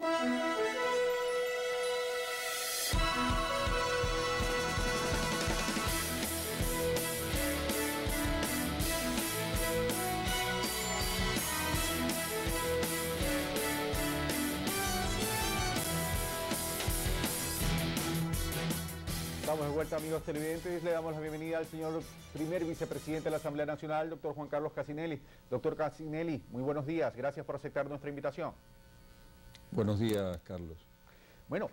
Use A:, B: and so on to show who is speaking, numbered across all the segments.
A: Estamos de vuelta, amigos televidentes. Le damos la bienvenida al señor primer vicepresidente de la Asamblea Nacional, doctor Juan Carlos Cassinelli. Doctor Cassinelli, muy buenos días. Gracias por aceptar nuestra invitación.
B: Buenos días, Carlos.
A: Bueno,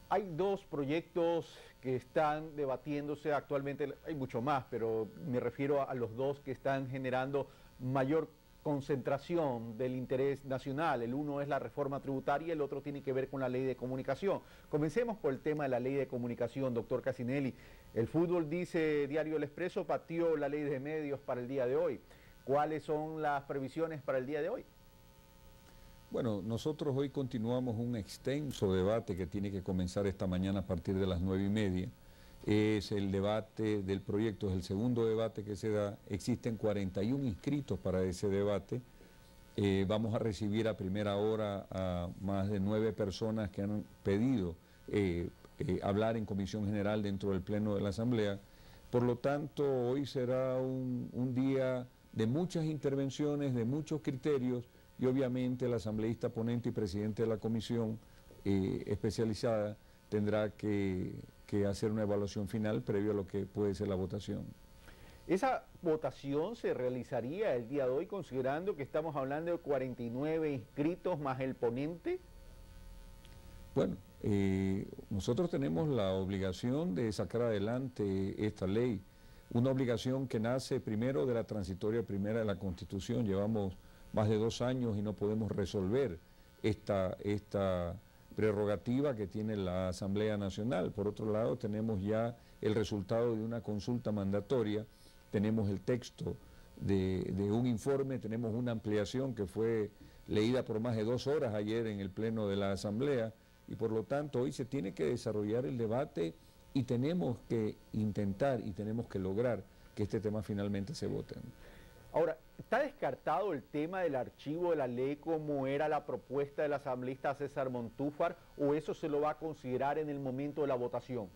A: hay dos proyectos que están debatiéndose actualmente. Hay mucho más, pero me refiero a los dos que están generando mayor concentración del interés nacional. El uno es la reforma tributaria, el otro tiene que ver con la ley de comunicación. Comencemos por el tema de la ley de comunicación, doctor Cassinelli. El fútbol, dice Diario El Expreso, pateó la ley de medios para el día de hoy. ¿Cuáles son las previsiones para el día de hoy?
B: Bueno, nosotros hoy continuamos un extenso debate que tiene que comenzar esta mañana a partir de las 9:30. Es el debate del proyecto, es el segundo debate que se da. Existen 41 inscritos para ese debate. Vamos a recibir a primera hora a más de 9 personas que han pedido hablar en Comisión General dentro del Pleno de la Asamblea. Por lo tanto, hoy será un día de muchas intervenciones, de muchos criterios, y obviamente el asambleísta ponente y presidente de la comisión especializada tendrá que hacer una evaluación final previo a lo que puede ser la votación.
A: Esa votación se realizaría el día de hoy, considerando que estamos hablando de 49 inscritos más el ponente.
B: Bueno, nosotros tenemos la obligación de sacar adelante esta ley, una obligación que nace primero de la transitoria primera de la Constitución. Llevamos más de 2 años y no podemos resolver esta prerrogativa que tiene la Asamblea Nacional. Por otro lado, tenemos ya el resultado de una consulta mandatoria, tenemos el texto de un informe, tenemos una ampliación que fue leída por más de 2 horas ayer en el Pleno de la Asamblea, y por lo tanto hoy se tiene que desarrollar el debate y tenemos que intentar y tenemos que lograr que este tema finalmente se vote.
A: Ahora, ¿está descartado el tema del archivo de la ley como era la propuesta del asambleísta César Montúfar, o eso se lo va a considerar en el momento de la votación?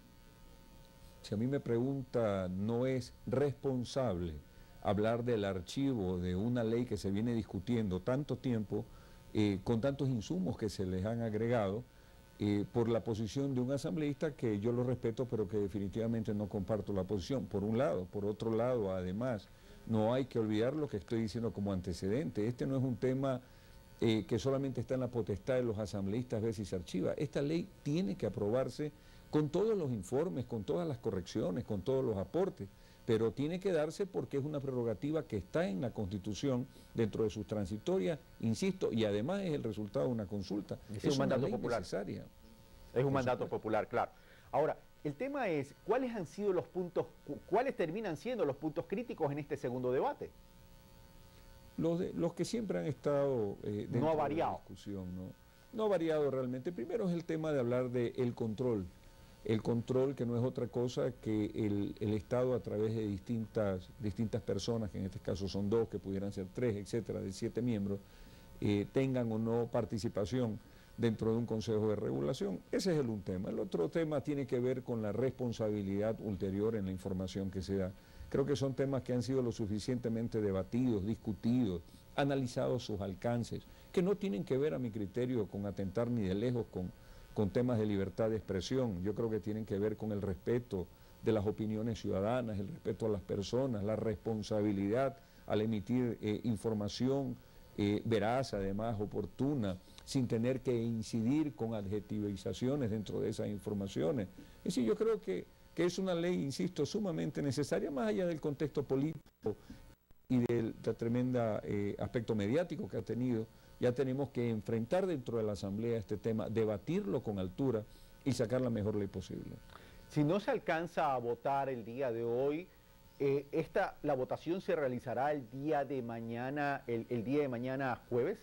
B: Si a mí me pregunta, no es responsable hablar del archivo de una ley que se viene discutiendo tanto tiempo, con tantos insumos que se les han agregado, por la posición de un asambleísta que yo lo respeto, pero que definitivamente no comparto la posición, por un lado. Por otro lado, además, no hay que olvidar lo que estoy diciendo como antecedente. Este no es un tema que solamente está en la potestad de los asambleístas ver si se archiva. Esta ley tiene que aprobarse con todos los informes, con todas las correcciones, con todos los aportes, pero tiene que darse porque es una prerrogativa que está en la Constitución dentro de sus transitorias, insisto, y además es el resultado de una consulta.
A: Es un mandato popular.
B: Necesaria.
A: Es un mandato popular, claro. Ahora, el tema es, ¿cuáles han sido los puntos, cuáles terminan siendo los puntos críticos en este segundo debate?
B: Los que siempre han estado dentro
A: no ha variado.
B: De la discusión, no ha variado realmente. Primero es el tema de hablar del control. El control, que no es otra cosa que el Estado, a través de distintas personas, que en este caso son 2, que pudieran ser 3, etcétera, de 7 miembros, tengan o no participación dentro de un consejo de regulación. Ese es un tema. El otro tema tiene que ver con la responsabilidad ulterior en la información que se da. Creo que son temas que han sido lo suficientemente debatidos, discutidos, analizados sus alcances, que no tienen que ver, a mi criterio, con atentar ni de lejos con temas de libertad de expresión. Yo creo que tienen que ver con el respeto de las opiniones ciudadanas, el respeto a las personas, la responsabilidad al emitir información veraz, además oportuna, sin tener que incidir con adjetivizaciones dentro de esas informaciones. Es decir, yo creo que es una ley, insisto, sumamente necesaria, más allá del contexto político y del tremendo aspecto mediático que ha tenido. Ya tenemos que enfrentar dentro de la Asamblea este tema, debatirlo con altura y sacar la mejor ley posible.
A: Si no se alcanza a votar el día de hoy, la votación se realizará el día de mañana, el día de mañana jueves.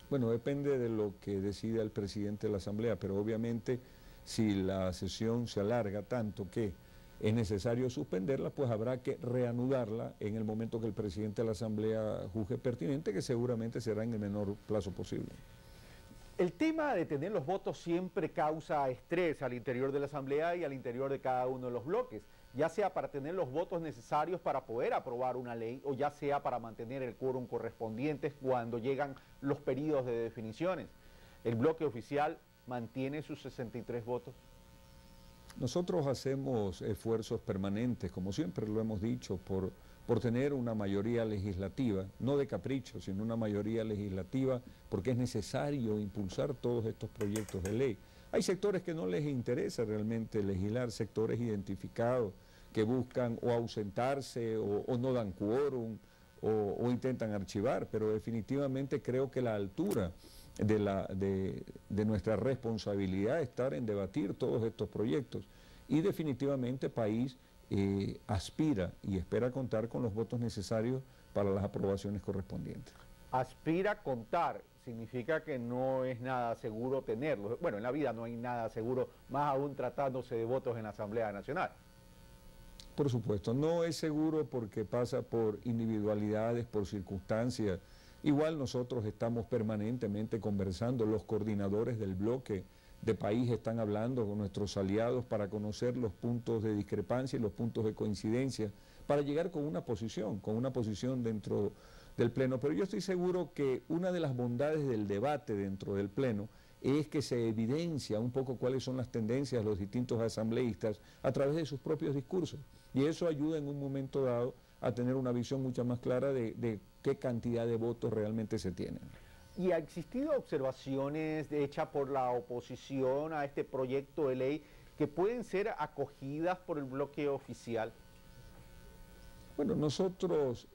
B: Bueno, depende de lo que decida el presidente de la Asamblea, pero obviamente si la sesión se alarga tanto que es necesario suspenderla, pues habrá que reanudarla en el momento que el presidente de la Asamblea juzgue pertinente, que seguramente será en el menor plazo posible.
A: El tema de tener los votos siempre causa estrés al interior de la Asamblea y al interior de cada uno de los bloques, ya sea para tener los votos necesarios para poder aprobar una ley o ya sea para mantener el quórum correspondiente cuando llegan los periodos de definiciones. El bloque oficial mantiene sus 63 votos.
B: Nosotros hacemos esfuerzos permanentes, como siempre lo hemos dicho, por tener una mayoría legislativa, no de capricho, sino una mayoría legislativa, porque es necesario impulsar todos estos proyectos de ley. Hay sectores que no les interesa realmente legislar, sectores identificados que buscan o ausentarse o no dan quórum o intentan archivar, pero definitivamente creo que la altura de nuestra responsabilidad estar en debatir todos estos proyectos y definitivamente el país aspira y espera contar con los votos necesarios para las aprobaciones correspondientes.
A: Aspira a contar, significa que no es nada seguro tenerlos. Bueno, en la vida no hay nada seguro, más aún tratándose de votos en la Asamblea Nacional.
B: Por supuesto, no es seguro porque pasa por individualidades, por circunstancias. Igual nosotros estamos permanentemente conversando, los coordinadores del bloque de país están hablando con nuestros aliados para conocer los puntos de discrepancia y los puntos de coincidencia, para llegar con una posición dentro del Pleno. Pero yo estoy seguro que una de las bondades del debate dentro del Pleno es que se evidencia un poco cuáles son las tendencias de los distintos asambleístas a través de sus propios discursos. Y eso ayuda en un momento dado a tener una visión mucho más clara de qué cantidad de votos realmente se tienen.
A: ¿Y ha existido observaciones hechas por la oposición a este proyecto de ley que pueden ser acogidas por el bloque oficial?
B: Bueno, nosotros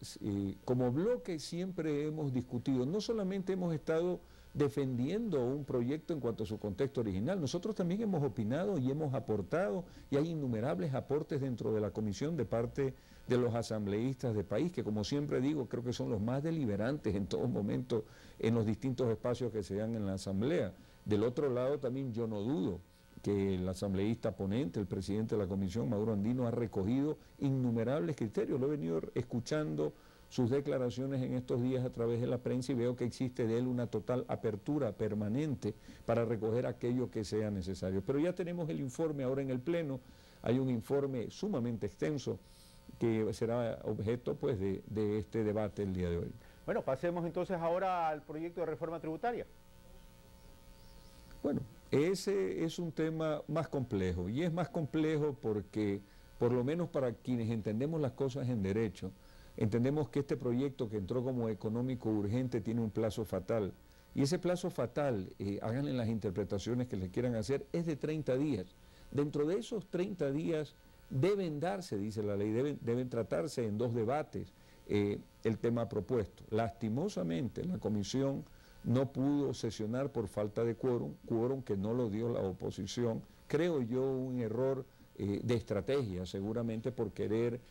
B: como bloque siempre hemos discutido, no solamente hemos estado defendiendo un proyecto en cuanto a su contexto original, nosotros también hemos opinado y hemos aportado, y hay innumerables aportes dentro de la comisión de parte de los asambleístas del país, que como siempre digo, creo que son los más deliberantes en todo momento en los distintos espacios que se dan en la asamblea. Del otro lado también yo no dudo que el asambleísta ponente, el presidente de la comisión, Mauro Andino, ha recogido innumerables criterios. Lo he venido escuchando sus declaraciones en estos días a través de la prensa y veo que existe de él una total apertura permanente para recoger aquello que sea necesario. Pero ya tenemos el informe ahora en el Pleno, hay un informe sumamente extenso que será objeto pues de este debate el día de hoy.
A: Bueno, pasemos entonces ahora al proyecto de reforma tributaria.
B: Bueno, ese es un tema más complejo y es más complejo porque, por lo menos para quienes entendemos las cosas en derecho, entendemos que este proyecto que entró como económico urgente tiene un plazo fatal y ese plazo fatal, háganle las interpretaciones que le quieran hacer, es de 30 días. Dentro de esos 30 días deben darse, dice la ley, deben tratarse en 2 debates el tema propuesto. Lastimosamente la comisión no pudo sesionar por falta de quórum que no lo dio la oposición. Creo yo un error de estrategia, seguramente por querer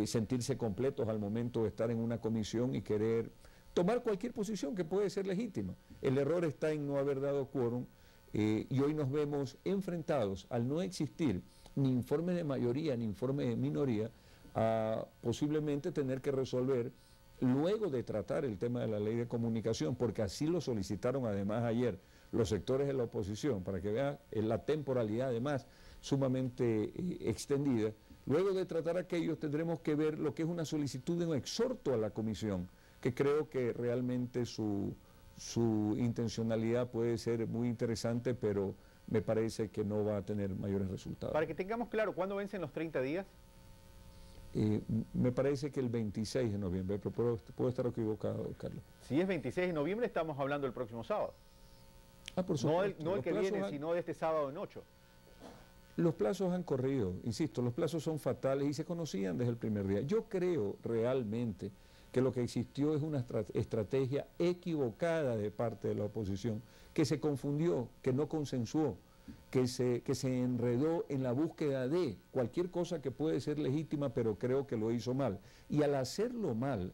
B: sentirse completos al momento de estar en una comisión y querer tomar cualquier posición que puede ser legítima. El error está en no haber dado quórum y hoy nos vemos enfrentados al no existir ni informe de mayoría ni informe de minoría a posiblemente tener que resolver luego de tratar el tema de la ley de comunicación, porque así lo solicitaron además ayer los sectores de la oposición, para que vean la temporalidad además sumamente extendida. Luego de tratar aquellos tendremos que ver lo que es una solicitud de un exhorto a la comisión, que creo que realmente su intencionalidad puede ser muy interesante, pero me parece que no va a tener mayores resultados.
A: Para que tengamos claro, ¿cuándo vencen los 30 días?
B: Me parece que el 26 de noviembre, pero puedo estar equivocado, Carlos.
A: Si es 26 de noviembre, estamos hablando del próximo sábado.
B: Ah, por supuesto.
A: No el que viene, sino de este sábado en 8.
B: Los plazos han corrido, insisto, los plazos son fatales y se conocían desde el primer día. Yo creo realmente que lo que existió es una estrategia equivocada de parte de la oposición, que se confundió, que no consensuó, que se enredó en la búsqueda de cualquier cosa que puede ser legítima, pero creo que lo hizo mal. Y al hacerlo mal,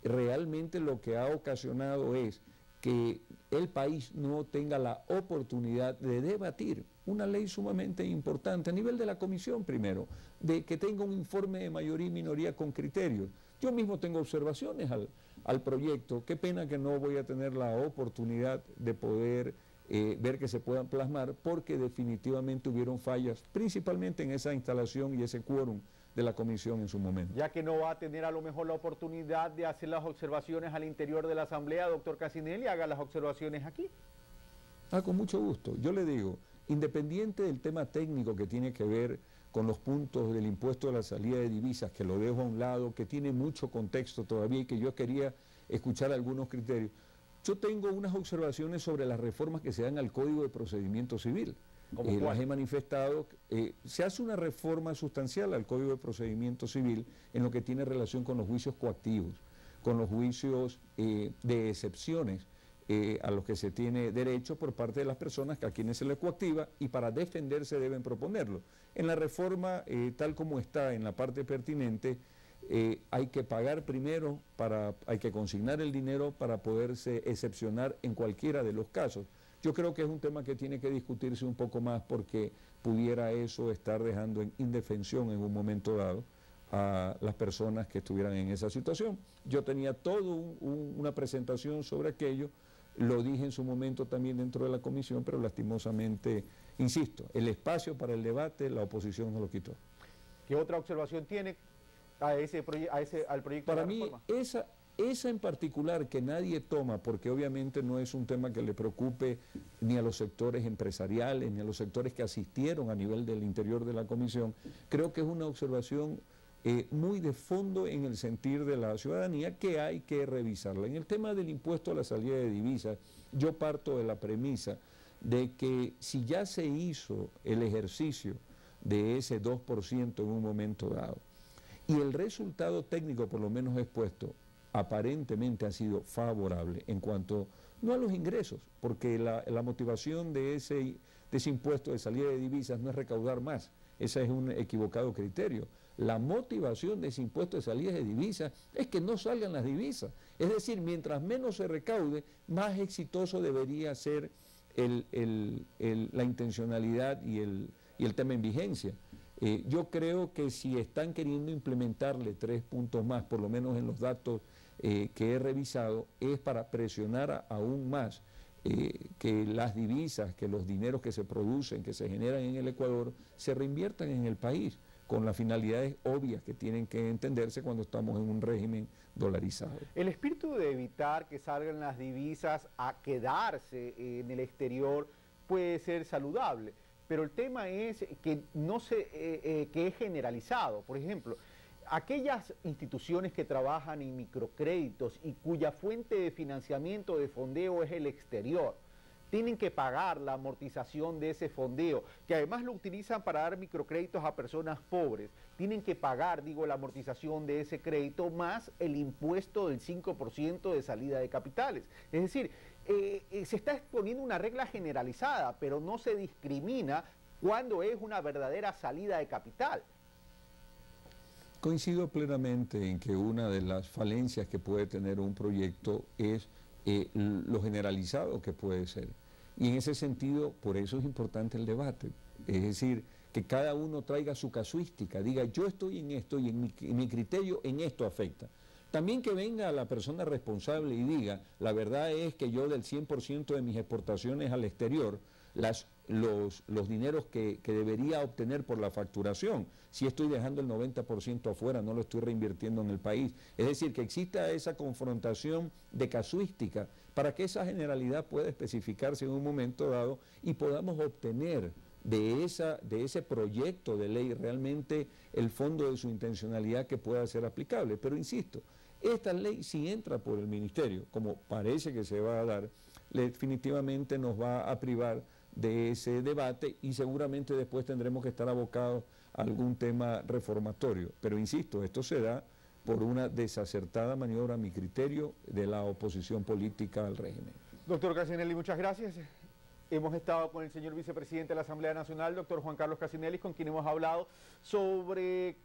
B: realmente lo que ha ocasionado es que el país no tenga la oportunidad de debatir una ley sumamente importante a nivel de la comisión primero, de que tenga un informe de mayoría y minoría con criterios. Yo mismo tengo observaciones al proyecto, qué pena que no voy a tener la oportunidad de poder ver que se puedan plasmar, porque definitivamente hubieron fallas, principalmente en esa instalación y ese quórum de la comisión en su momento.
A: Ya que no va a tener a lo mejor la oportunidad de hacer las observaciones al interior de la Asamblea, doctor Cassinelli, haga las observaciones aquí.
B: Con mucho gusto. Yo le digo, independiente del tema técnico que tiene que ver con los puntos del impuesto de la salida de divisas, que lo dejo a un lado, que tiene mucho contexto todavía y que yo quería escuchar algunos criterios, yo tengo unas observaciones sobre las reformas que se dan al Código de Procedimiento Civil. Las he manifestado. Se hace una reforma sustancial al Código de Procedimiento Civil en lo que tiene relación con los juicios coactivos, con los juicios de excepciones a los que se tiene derecho por parte de las personas a quienes se les coactiva, y para defenderse deben proponerlo. En la reforma, tal como está en la parte pertinente, hay que pagar primero, hay que consignar el dinero para poderse excepcionar en cualquiera de los casos. Yo creo que es un tema que tiene que discutirse un poco más, porque pudiera eso estar dejando en indefensión en un momento dado a las personas que estuvieran en esa situación. Yo tenía toda una presentación sobre aquello, lo dije en su momento también dentro de la comisión, pero lastimosamente, insisto, el espacio para el debate la oposición no lo quitó.
A: ¿Qué otra observación tiene al proyecto
B: para
A: de la
B: mí,
A: reforma?
B: Esa en particular que nadie toma, porque obviamente no es un tema que le preocupe ni a los sectores empresariales, ni a los sectores que asistieron a nivel del interior de la comisión, creo que es una observación muy de fondo en el sentir de la ciudadanía, que hay que revisarla. En el tema del impuesto a la salida de divisas, yo parto de la premisa de que si ya se hizo el ejercicio de ese 2% en un momento dado, y el resultado técnico por lo menos expuesto aparentemente ha sido favorable en cuanto, no a los ingresos, porque la motivación de ese impuesto de salida de divisas no es recaudar más, ese es un equivocado criterio. La motivación de ese impuesto de salida de divisas es que no salgan las divisas, es decir, mientras menos se recaude, más exitoso debería ser la intencionalidad y el tema en vigencia. Yo creo que si están queriendo implementarle 3 puntos más, por lo menos en los datos que he revisado, es para presionar aún más que las divisas, que los dineros que se producen, que se generan en el Ecuador, se reinviertan en el país, con las finalidades obvias que tienen que entenderse cuando estamos en un régimen dolarizado.
A: El espíritu de evitar que salgan las divisas a quedarse en el exterior puede ser saludable, pero el tema es que que es generalizado. Por ejemplo, aquellas instituciones que trabajan en microcréditos y cuya fuente de financiamiento de fondeo es el exterior, tienen que pagar la amortización de ese fondeo, que además lo utilizan para dar microcréditos a personas pobres. Tienen que pagar, la amortización de ese crédito más el impuesto del 5% de salida de capitales. Es decir, se está exponiendo una regla generalizada, pero no se discrimina cuando es una verdadera salida de capital.
B: Coincido plenamente en que una de las falencias que puede tener un proyecto es lo generalizado que puede ser. Y en ese sentido, por eso es importante el debate. Es decir, que cada uno traiga su casuística, diga yo estoy en esto y en mi criterio en esto afecta. También que venga la persona responsable y diga, la verdad es que yo del 100% de mis exportaciones al exterior, los dineros que debería obtener por la facturación, si estoy dejando el 90% afuera, no lo estoy reinvirtiendo en el país. Es decir, que exista esa confrontación de casuística para que esa generalidad pueda especificarse en un momento dado y podamos obtener de ese proyecto de ley realmente el fondo de su intencionalidad que pueda ser aplicable. Pero insisto, esta ley, si entra por el ministerio, como parece que se va a dar, definitivamente nos va a privar de ese debate y seguramente después tendremos que estar abocados a algún tema reformatorio. Pero insisto, esto se da por una desacertada maniobra, a mi criterio, de la oposición política al régimen.
A: Doctor Cassinelli, muchas gracias. Hemos estado con el señor vicepresidente de la Asamblea Nacional, doctor Juan Carlos Cassinelli, con quien hemos hablado sobre